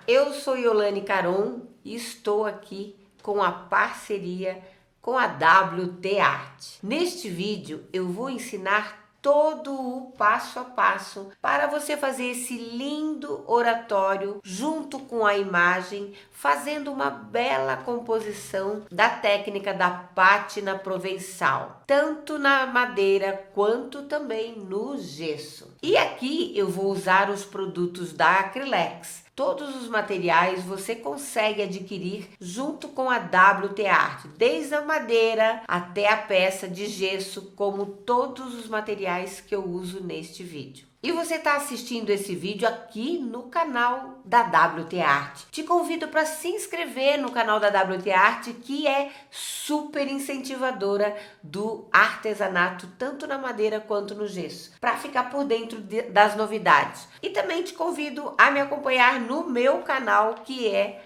eu sou Yolane Caron e estou aqui com a parceria com a WT Art. Neste vídeo eu vou ensinar todo o passo a passo para você fazer esse lindo oratório junto com a imagem, fazendo uma bela composição da técnica da pátina provençal, tanto na madeira quanto também no gesso. E aqui eu vou usar os produtos da Acrylex. Todos os materiais você consegue adquirir junto com a WT Art, desde a madeira até a peça de gesso, como todos os materiais que eu uso neste vídeo. E você está assistindo esse vídeo aqui no canal da WT Art. Te convido para se inscrever no canal da WT Art, que é super incentivadora do artesanato, tanto na madeira quanto no gesso, para ficar por dentro das novidades. E também te convido a me acompanhar no meu canal, que é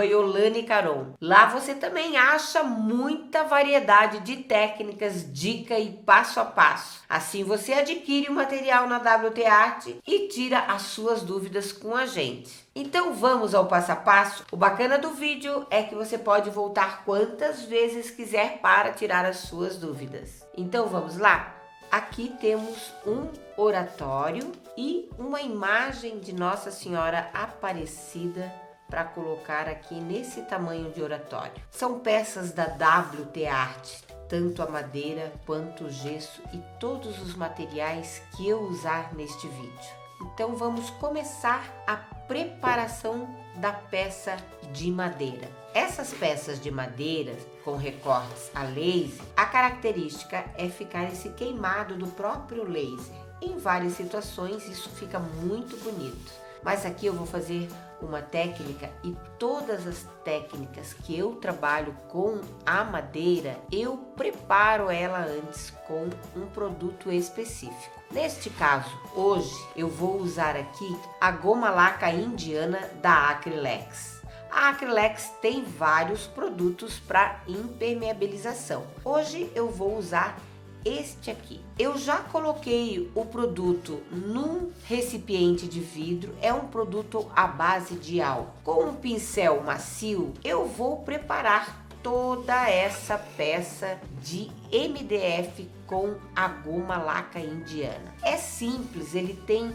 @Yolane Caron. Lá você também acha muita variedade de técnicas, dica e passo a passo. Assim você adquire o material na WT Art e tira as suas dúvidas com a gente. Então vamos ao passo a passo. O bacana do vídeo é que você pode voltar quantas vezes quiser para tirar as suas dúvidas. Então vamos lá? Aqui temos um oratório e uma imagem de Nossa Senhora Aparecida para colocar aqui nesse tamanho de oratório. São peças da WT Art, tanto a madeira quanto o gesso e todos os materiais que eu usar neste vídeo. Então vamos começar a preparação da peça de madeira. Essas peças de madeira com recortes a laser, a característica é ficar esse queimado do próprio laser. Em várias situações isso fica muito bonito. Mas aqui eu vou fazer uma técnica e todas as técnicas que eu trabalho com a madeira, eu preparo ela antes com um produto específico. Neste caso, hoje eu vou usar aqui a goma laca indiana da Acrylex. A Acrylex tem vários produtos para impermeabilização. Hoje eu vou usar este aqui. Eu já coloquei o produto num recipiente de vidro, é um produto à base de álcool. Com um pincel macio, eu vou preparar toda essa peça de MDF com a goma laca indiana. É simples, ele tem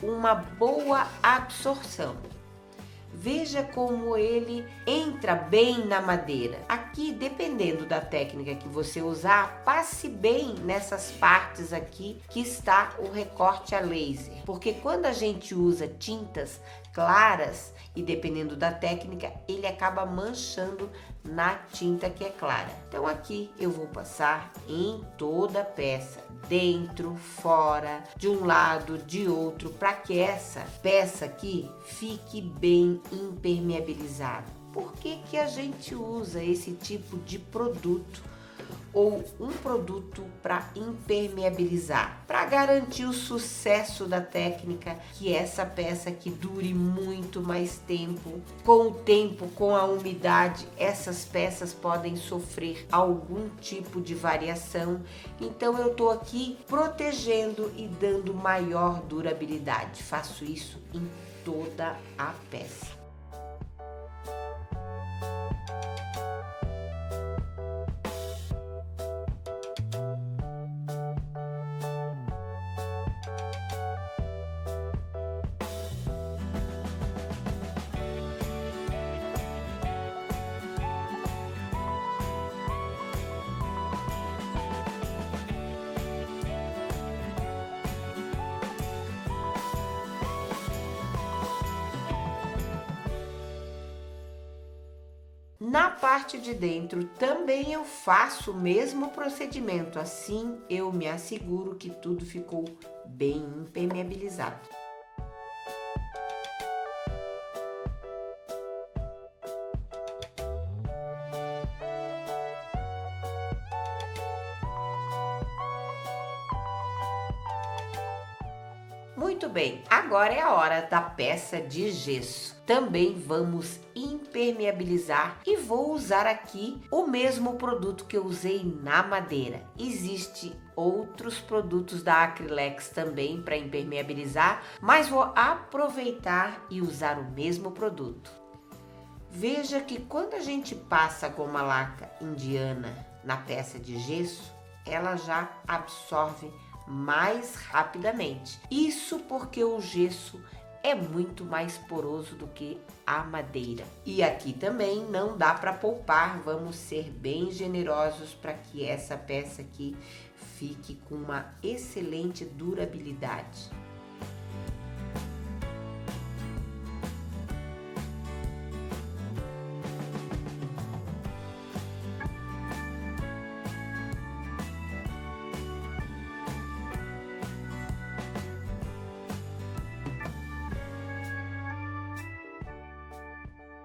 uma boa absorção. Veja como ele entra bem na madeira. Aqui, dependendo da técnica que você usar, passe bem nessas partes aqui que está o recorte a laser. Porque quando a gente usa tintas claras e dependendo da técnica, ele acaba manchando na tinta que é clara. Então aqui eu vou passar em toda a peça, dentro, fora, de um lado, de outro, para que essa peça aqui fique bem impermeabilizada. Por que que a gente usa esse tipo de produto ou um produto para impermeabilizar? Para garantir o sucesso da técnica, que essa peça que dure muito mais tempo. Com o tempo, com a umidade, essas peças podem sofrer algum tipo de variação. Então eu estou aqui protegendo e dando maior durabilidade. Faço isso em toda a peça. Na parte de dentro também eu faço o mesmo procedimento, assim eu me asseguro que tudo ficou bem impermeabilizado. Muito bem, agora é a hora da peça de gesso. Também vamos impermeabilizar e vou usar aqui o mesmo produto que eu usei na madeira. Existe outros produtos da Acrylex também para impermeabilizar, mas vou aproveitar e usar o mesmo produto. Veja que quando a gente passa a goma laca indiana na peça de gesso, ela já absorve mais rapidamente. Isso porque o gesso é muito mais poroso do que a madeira. E aqui também não dá para poupar, vamos ser bem generosos para que essa peça aqui fique com uma excelente durabilidade.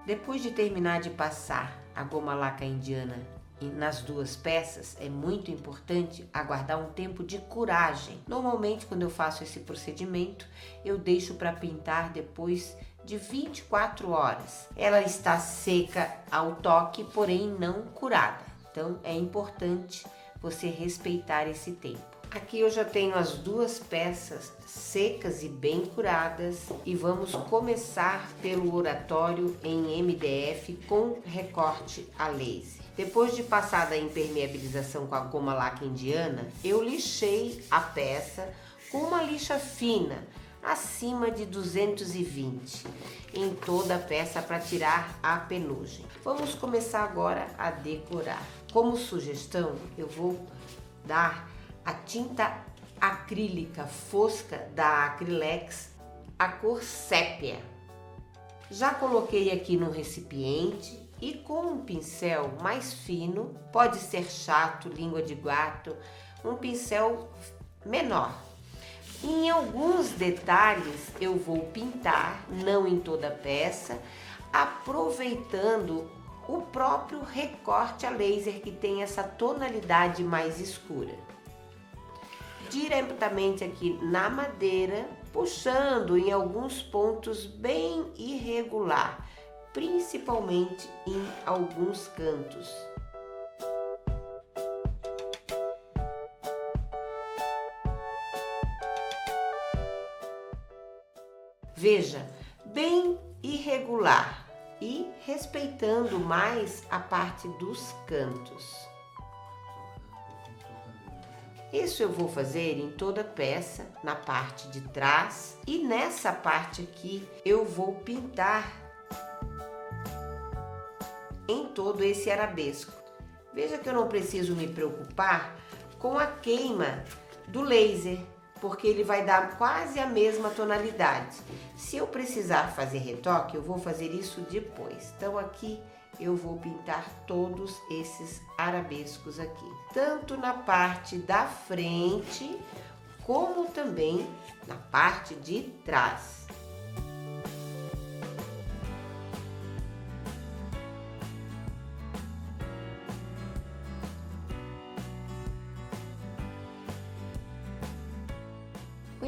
Depois de terminar de passar a goma laca indiana nas duas peças, é muito importante aguardar um tempo de curagem. Normalmente, quando eu faço esse procedimento, eu deixo para pintar depois de 24 horas. Ela está seca ao toque, porém não curada. Então, é importante você respeitar esse tempo. Aqui eu já tenho as duas peças secas e bem curadas e vamos começar pelo oratório em MDF com recorte a laser. Depois de passada a impermeabilização com a goma laca indiana, eu lixei a peça com uma lixa fina, acima de 220 em toda a peça para tirar a penugem. Vamos começar agora a decorar. Como sugestão, eu vou dar a tinta acrílica fosca da Acrylex, a cor sépia. Já coloquei aqui no recipiente e com um pincel mais fino, pode ser chato, língua de gato, um pincel menor. Em alguns detalhes eu vou pintar, não em toda a peça, aproveitando o próprio recorte a laser que tem essa tonalidade mais escura. Diretamente aqui na madeira, puxando em alguns pontos bem irregular, principalmente em alguns cantos. Veja, bem irregular e respeitando mais a parte dos cantos. Isso eu vou fazer em toda a peça, na parte de trás, e nessa parte aqui eu vou pintar em todo esse arabesco. Veja que eu não preciso me preocupar com a queima do laser, porque ele vai dar quase a mesma tonalidade. Se eu precisar fazer retoque, eu vou fazer isso depois. Então aqui eu vou pintar todos esses arabescos aqui, tanto na parte da frente, como também na parte de trás.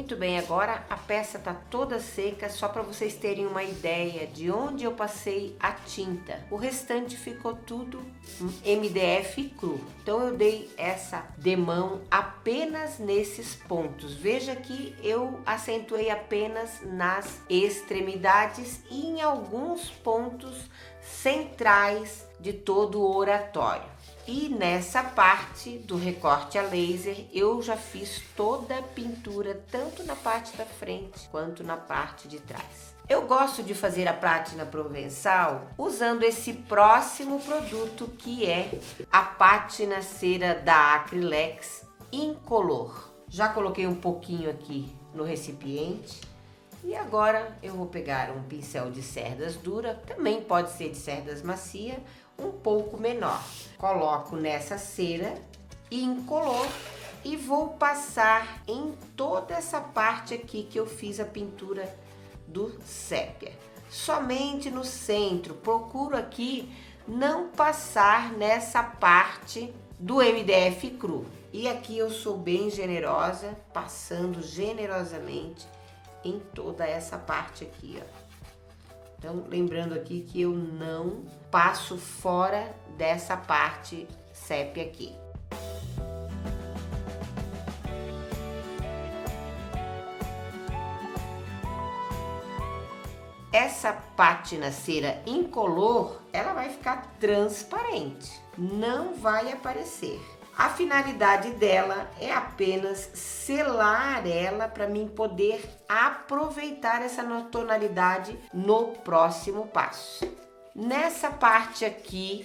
Muito bem, agora a peça está toda seca, só para vocês terem uma ideia de onde eu passei a tinta. O restante ficou tudo MDF cru. Então eu dei essa demão apenas nesses pontos. Veja que eu acentuei apenas nas extremidades e em alguns pontos centrais de todo o oratório. E nessa parte do recorte a laser eu já fiz toda a pintura, tanto na parte da frente quanto na parte de trás. Eu gosto de fazer a pátina provençal usando esse próximo produto, que é a pátina cera da Acrylex Incolor. Já coloquei um pouquinho aqui no recipiente. E agora eu vou pegar um pincel de cerdas dura, também pode ser de cerdas macia, um pouco menor. Coloco nessa cera incolor e vou passar em toda essa parte aqui que eu fiz a pintura do sépia. Somente no centro, procuro aqui não passar nessa parte do MDF cru. E aqui eu sou bem generosa, passando generosamente em toda essa parte aqui, ó. Então, lembrando aqui que eu não passo fora dessa parte sépia aqui. essa pátina cera incolor, ela vai ficar transparente, não vai aparecer. A finalidade dela é apenas selar ela para mim poder aproveitar essa tonalidade no próximo passo. Nessa parte aqui,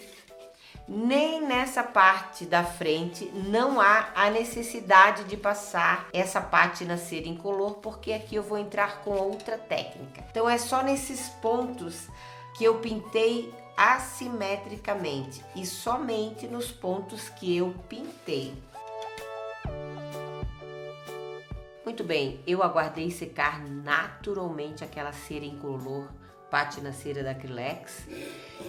nem nessa parte da frente não há a necessidade de passar essa pátina cera incolor, porque aqui eu vou entrar com outra técnica. Então é só nesses pontos que eu pintei assimetricamente e somente nos pontos que eu pintei. Muito bem, eu aguardei secar naturalmente aquela cera incolor, pátina cera da Acrylex,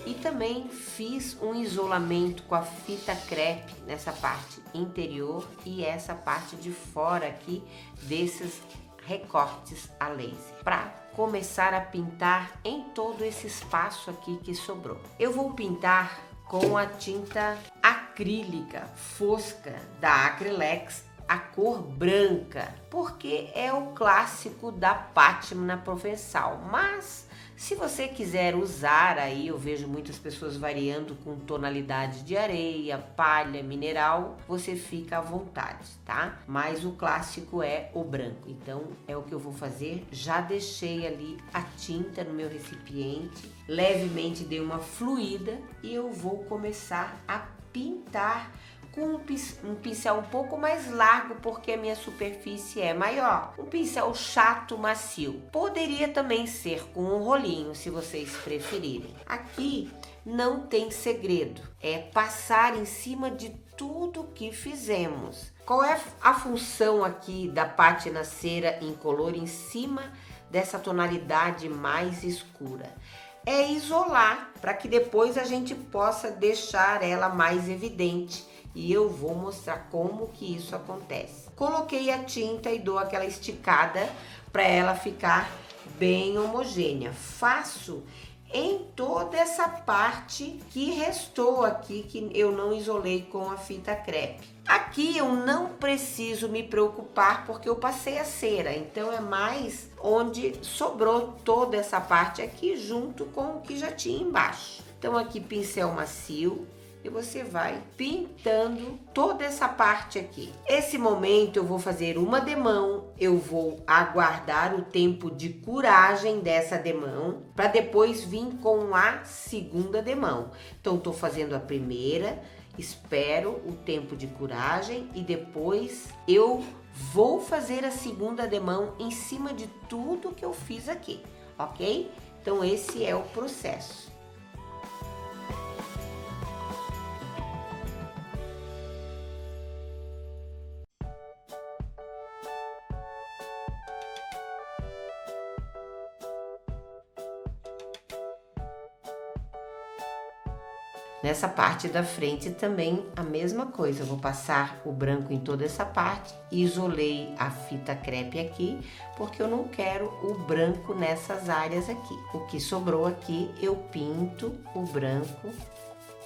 e também fiz um isolamento com a fita crepe nessa parte interior e essa parte de fora aqui desses recortes a laser, para começar a pintar em todo esse espaço aqui que sobrou. Eu vou pintar com a tinta acrílica fosca da Acrylex, a cor branca, porque é o clássico da pátina provençal, mas se você quiser usar aí, eu vejo muitas pessoas variando com tonalidades de areia, palha, mineral, você fica à vontade, tá? Mas o clássico é o branco, então é o que eu vou fazer. Já deixei ali a tinta no meu recipiente, levemente dei uma fluída e eu vou começar a pintar com um pincel um pouco mais largo, porque a minha superfície é maior. Um pincel chato, macio. Poderia também ser com um rolinho, se vocês preferirem. Aqui não tem segredo, é passar em cima de tudo que fizemos. Qual é a função aqui da pátina cera incolor em cima dessa tonalidade mais escura? É isolar, para que depois a gente possa deixar ela mais evidente. E eu vou mostrar como que isso acontece. Coloquei a tinta e dou aquela esticada para ela ficar bem homogênea. Faço em toda essa parte que restou aqui, que eu não isolei com a fita crepe. Aqui eu não preciso me preocupar porque eu passei a cera, então é mais onde sobrou toda essa parte aqui junto com o que já tinha embaixo. Então aqui pincel macio. E você vai pintando toda essa parte aqui. Esse momento eu vou fazer uma demão, eu vou aguardar o tempo de curagem dessa demão, para depois vir com a segunda demão. Então, tô fazendo a primeira, espero o tempo de curagem e depois eu vou fazer a segunda demão em cima de tudo que eu fiz aqui, ok? Então, esse é o processo. Nessa parte da frente também a mesma coisa, eu vou passar o branco em toda essa parte, isolei a fita crepe aqui, porque eu não quero o branco nessas áreas aqui. O que sobrou aqui, eu pinto o branco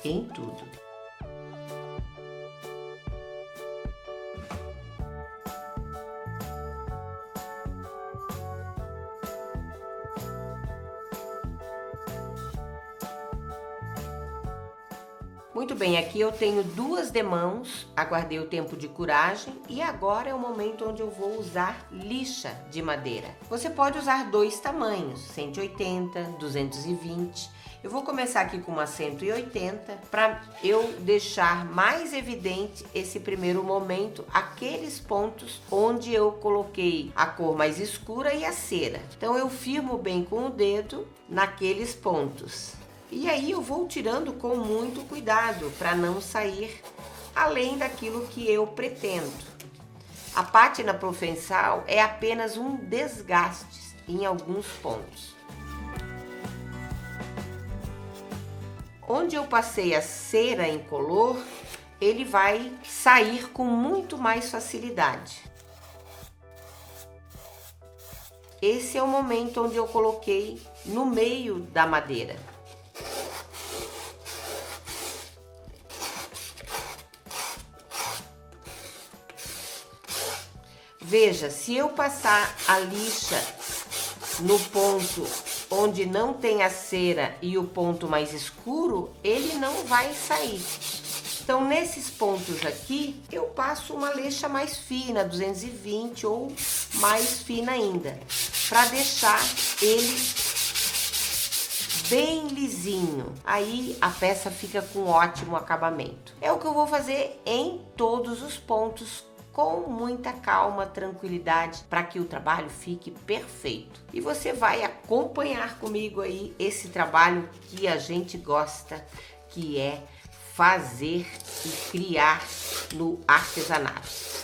em tudo. Muito bem, aqui eu tenho duas demãos, aguardei o tempo de curagem e agora é o momento onde eu vou usar lixa de madeira. Você pode usar dois tamanhos, 180, 220. Eu vou começar aqui com uma 180 para eu deixar mais evidente esse primeiro momento, aqueles pontos onde eu coloquei a cor mais escura e a cera. Então eu firmo bem com o dedo naqueles pontos. E aí eu vou tirando com muito cuidado para não sair além daquilo que eu pretendo. A pátina provençal é apenas um desgaste em alguns pontos. Onde eu passei a cera incolor, ele vai sair com muito mais facilidade. Esse é o momento onde eu coloquei no meio da madeira. Veja, se eu passar a lixa no ponto onde não tem a cera e o ponto mais escuro, ele não vai sair. Então, nesses pontos aqui, eu passo uma lixa mais fina, 220 ou mais fina ainda, para deixar ele bem lisinho. Aí a peça fica com ótimo acabamento. É o que eu vou fazer em todos os pontos, com muita calma, tranquilidade, para que o trabalho fique perfeito. E você vai acompanhar comigo aí esse trabalho que a gente gosta, que é fazer e criar no artesanato.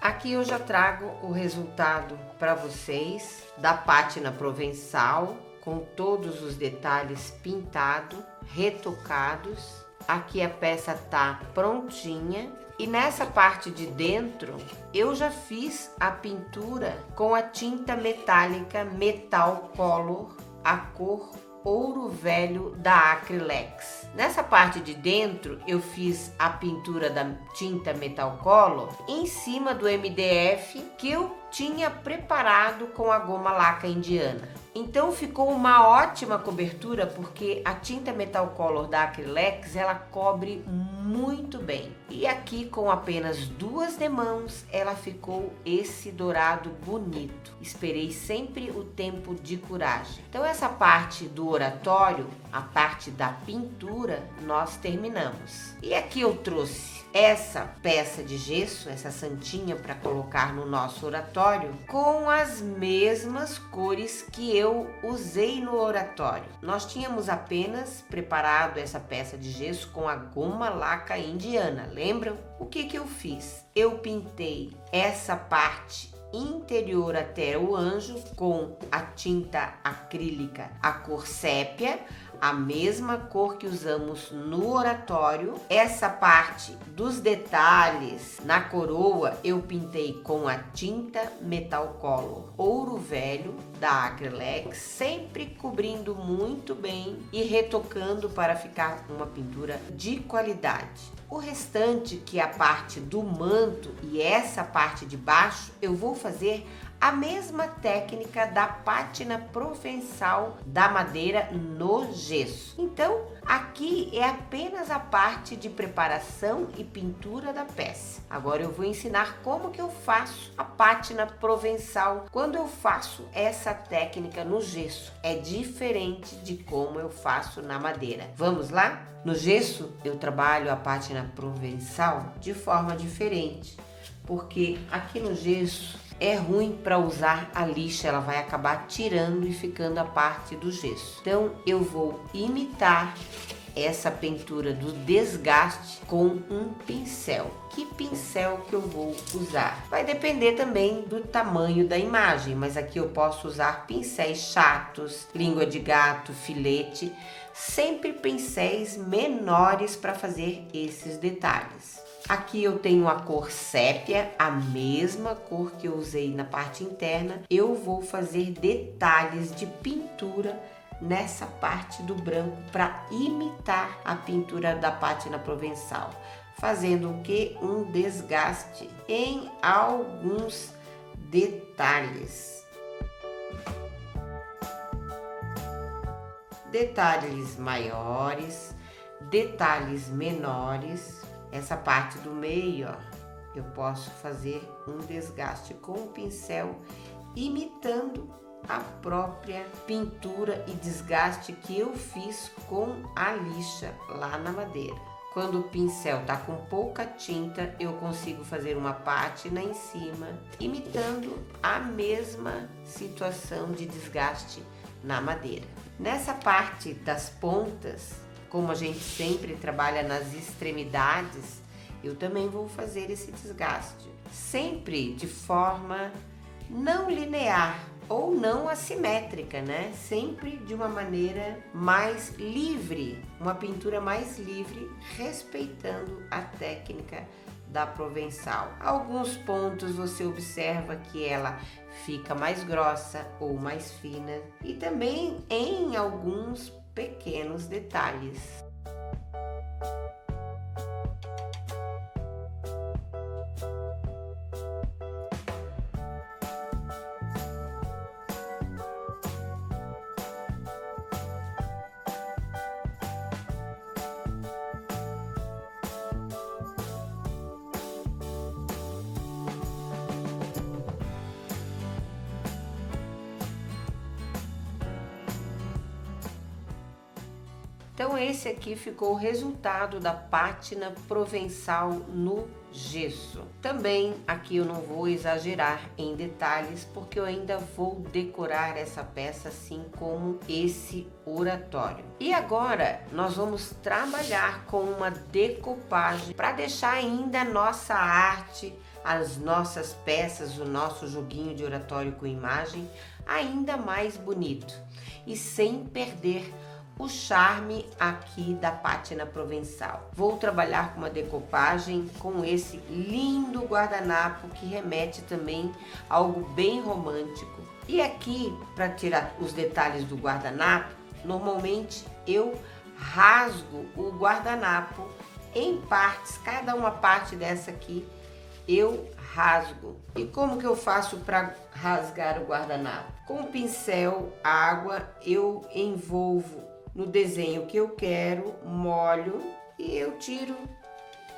Aqui eu já trago o resultado para vocês da pátina provençal, com todos os detalhes pintados, retocados. Aqui a peça tá prontinha. E nessa parte de dentro, eu já fiz a pintura com a tinta metálica Metal Color, a cor Ouro Velho da Acrylex. Nessa parte de dentro, eu fiz a pintura da tinta Metal Color em cima do MDF que eu tinha preparado com a goma laca indiana. Então ficou uma ótima cobertura, porque a tinta Metal Color da Acrylex, ela cobre muito bem. E aqui com apenas 2 demãos, ela ficou esse dourado bonito. Esperei sempre o tempo de curagem. Então essa parte do oratório, a parte da pintura, nós terminamos. E aqui eu trouxe essa peça de gesso, essa santinha para colocar no nosso oratório, com as mesmas cores que eu usei no oratório. Nós tínhamos apenas preparado essa peça de gesso com a goma laca indiana, lembram? O que eu fiz? Eu pintei essa parte interior até o anjo com a tinta acrílica, a cor sépia, a mesma cor que usamos no oratório. Essa parte dos detalhes na coroa eu pintei com a tinta Metal Color Ouro Velho da Acrylex, sempre cobrindo muito bem e retocando para ficar uma pintura de qualidade. O restante, que é a parte do manto e essa parte de baixo, eu vou fazer a mesma técnica da pátina provençal da madeira no gesso. Então, aqui é apenas a parte de preparação e pintura da peça. Agora eu vou ensinar como que eu faço a pátina provençal quando eu faço essa técnica no gesso. É diferente de como eu faço na madeira. Vamos lá? No gesso, eu trabalho a pátina provençal de forma diferente, porque aqui no gesso é ruim para usar a lixa, ela vai acabar tirando e ficando a parte do gesso. Então eu vou imitar essa pintura do desgaste com um pincel. Que pincel que eu vou usar? Vai depender também do tamanho da imagem, mas aqui eu posso usar pincéis chatos, língua de gato, filete, sempre pincéis menores para fazer esses detalhes. Aqui eu tenho a cor sépia, a mesma cor que eu usei na parte interna. Eu vou fazer detalhes de pintura nessa parte do branco para imitar a pintura da pátina provençal, fazendo o que? Um desgaste em alguns detalhes. Detalhes maiores, detalhes menores. Essa parte do meio, ó, eu posso fazer um desgaste com o pincel, imitando a própria pintura e desgaste que eu fiz com a lixa lá na madeira. Quando o pincel tá com pouca tinta, eu consigo fazer uma pátina em cima, imitando a mesma situação de desgaste na madeira. Nessa parte das pontas, como a gente sempre trabalha nas extremidades, eu também vou fazer esse desgaste, sempre de forma não linear ou não assimétrica, né? Sempre de uma maneira mais livre, uma pintura mais livre, respeitando a técnica da Provençal. Alguns pontos você observa que ela fica mais grossa ou mais fina, e também em alguns pequenos detalhes. Então esse aqui ficou o resultado da pátina Provençal no gesso. Também aqui eu não vou exagerar em detalhes, porque eu ainda vou decorar essa peça assim como esse oratório. E agora nós vamos trabalhar com uma decopagem para deixar ainda a nossa arte, as nossas peças, o nosso joguinho de oratório com imagem ainda mais bonito e sem perder o charme aqui da pátina Provençal. Vou trabalhar com uma decopagem com esse lindo guardanapo que remete também a algo bem romântico. E aqui, para tirar os detalhes do guardanapo, normalmente eu rasgo o guardanapo em partes, cada uma parte dessa aqui eu rasgo. E como que eu faço para rasgar o guardanapo? Com o pincel, água, eu envolvo no desenho que eu quero, molho e eu tiro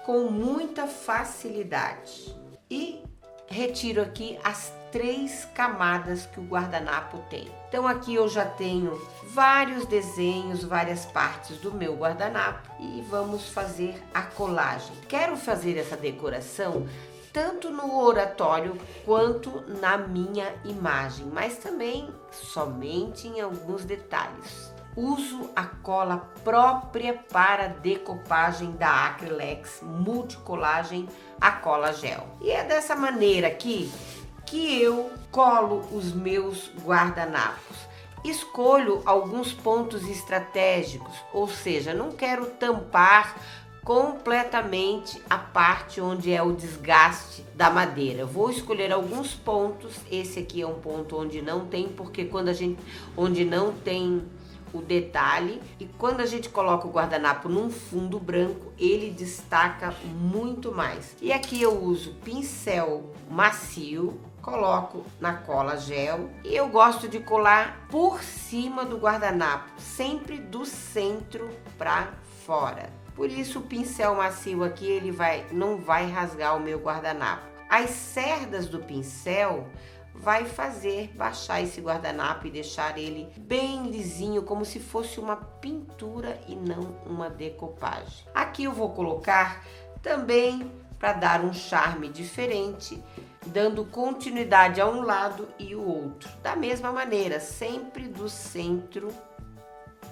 com muita facilidade. E retiro aqui as 3 camadas que o guardanapo tem. Então aqui eu já tenho vários desenhos, várias partes do meu guardanapo e vamos fazer a colagem. Quero fazer essa decoração tanto no oratório quanto na minha imagem, mas também somente em alguns detalhes. Uso a cola própria para decopagem da Acrylex Multicolagem, a cola gel. E é dessa maneira aqui que eu colo os meus guardanapos. Escolho alguns pontos estratégicos, ou seja, não quero tampar completamente a parte onde é o desgaste da madeira. Vou escolher alguns pontos. Esse aqui é um ponto onde não tem, porque onde não tem o detalhe, e quando a gente coloca o guardanapo num fundo branco, ele destaca muito mais. E aqui eu uso pincel macio, coloco na cola gel e eu gosto de colar por cima do guardanapo, sempre do centro para fora. Por isso o pincel macio aqui não vai rasgar o meu guardanapo. As cerdas do pincel vai fazer baixar esse guardanapo e deixar ele bem lisinho, como se fosse uma pintura e não uma decopagem. Aqui eu vou colocar também para dar um charme diferente, dando continuidade a um lado e o outro. Da mesma maneira, sempre do centro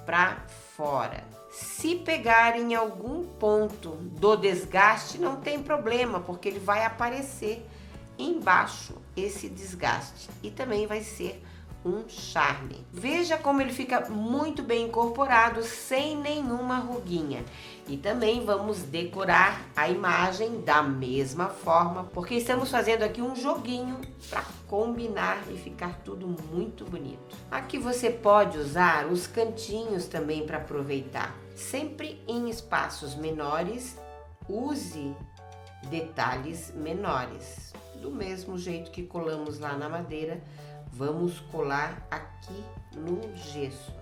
para fora. Se pegar em algum ponto do desgaste, não tem problema, porque ele vai aparecer embaixo esse desgaste e também vai ser um charme. Veja como ele fica muito bem incorporado, sem nenhuma ruguinha. E também vamos decorar a imagem da mesma forma, porque estamos fazendo aqui um joguinho para combinar e ficar tudo muito bonito. Aqui você pode usar os cantinhos também para aproveitar. Sempre em espaços menores, use detalhes menores. Do mesmo jeito que colamos lá na madeira, vamos colar aqui no gesso.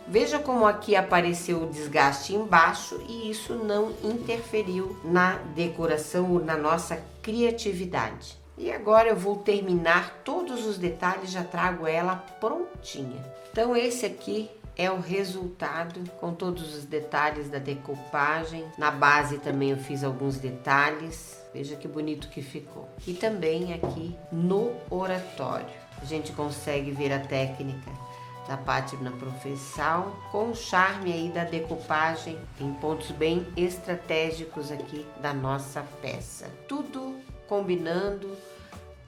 Veja como aqui apareceu o desgaste embaixo e isso não interferiu na decoração ou na nossa criatividade. E agora eu vou terminar todos os detalhes, já trago ela prontinha. Então esse aqui é o resultado com todos os detalhes da decoupagem. Na base também eu fiz alguns detalhes. Veja que bonito que ficou. E também aqui no oratório. A gente consegue ver a técnica da pátina professal com o charme aí da decoupagem em pontos bem estratégicos aqui da nossa peça. Tudo combinando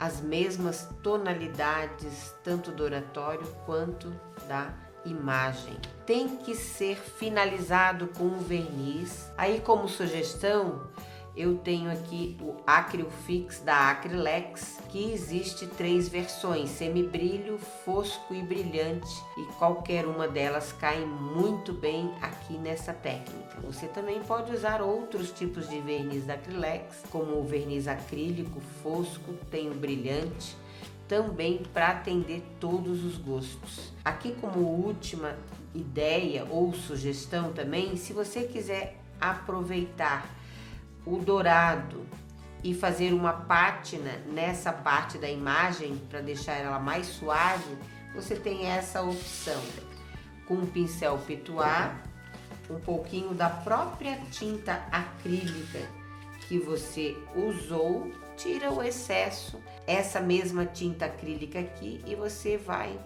as mesmas tonalidades, tanto do oratório quanto da imagem. Tem que ser finalizado com um verniz. Aí, como sugestão, eu tenho aqui o Acrylfix da Acrylex, que existe 3 versões, semibrilho, fosco e brilhante, e qualquer uma delas cai muito bem aqui nessa técnica. Você também pode usar outros tipos de verniz da Acrylex, como o verniz acrílico, fosco, tem o brilhante, também para atender todos os gostos. Aqui como última ideia ou sugestão também, se você quiser aproveitar o dourado e fazer uma pátina nessa parte da imagem para deixar ela mais suave, você tem essa opção. Com um pincel petuá, um pouquinho da própria tinta acrílica que você usou, tira o excesso, essa mesma tinta acrílica aqui, e você vai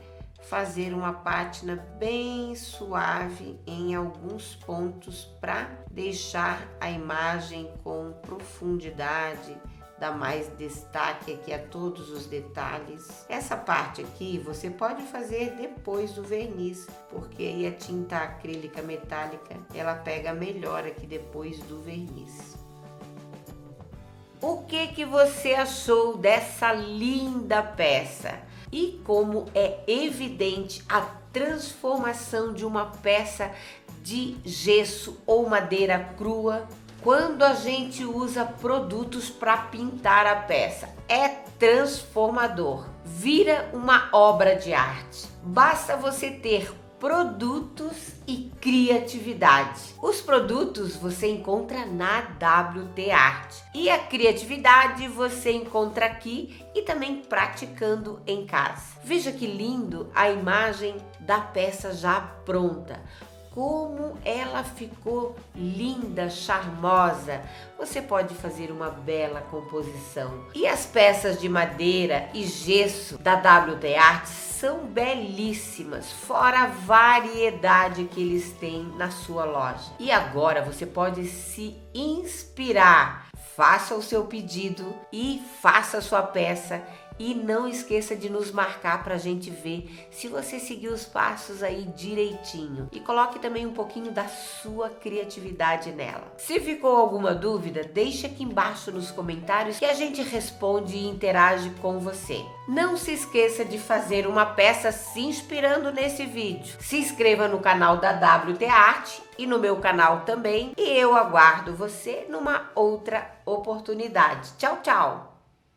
fazer uma pátina bem suave em alguns pontos para deixar a imagem com profundidade, dar mais destaque aqui a todos os detalhes. Essa parte aqui você pode fazer depois do verniz, porque aí a tinta acrílica metálica ela pega melhor aqui depois do verniz. O que você achou dessa linda peça? E como é evidente a transformação de uma peça de gesso ou madeira crua quando a gente usa produtos para pintar a peça. É transformador, vira uma obra de arte. Basta você ter produtos e criatividade. Os produtos você encontra na WT Art e a criatividade você encontra aqui e também praticando em casa. Veja que lindo a imagem da peça já pronta. Como ela ficou linda, charmosa. Você pode fazer uma bela composição. E as peças de madeira e gesso da WT Art são belíssimas, fora a variedade que eles têm na sua loja. E agora você pode se inspirar. Faça o seu pedido e faça a sua peça. E não esqueça de nos marcar para a gente ver se você seguiu os passos aí direitinho. E coloque também um pouquinho da sua criatividade nela. Se ficou alguma dúvida, deixe aqui embaixo nos comentários que a gente responde e interage com você. Não se esqueça de fazer uma peça se inspirando nesse vídeo. Se inscreva no canal da WT Art e no meu canal também. E eu aguardo você numa outra oportunidade. Tchau, tchau!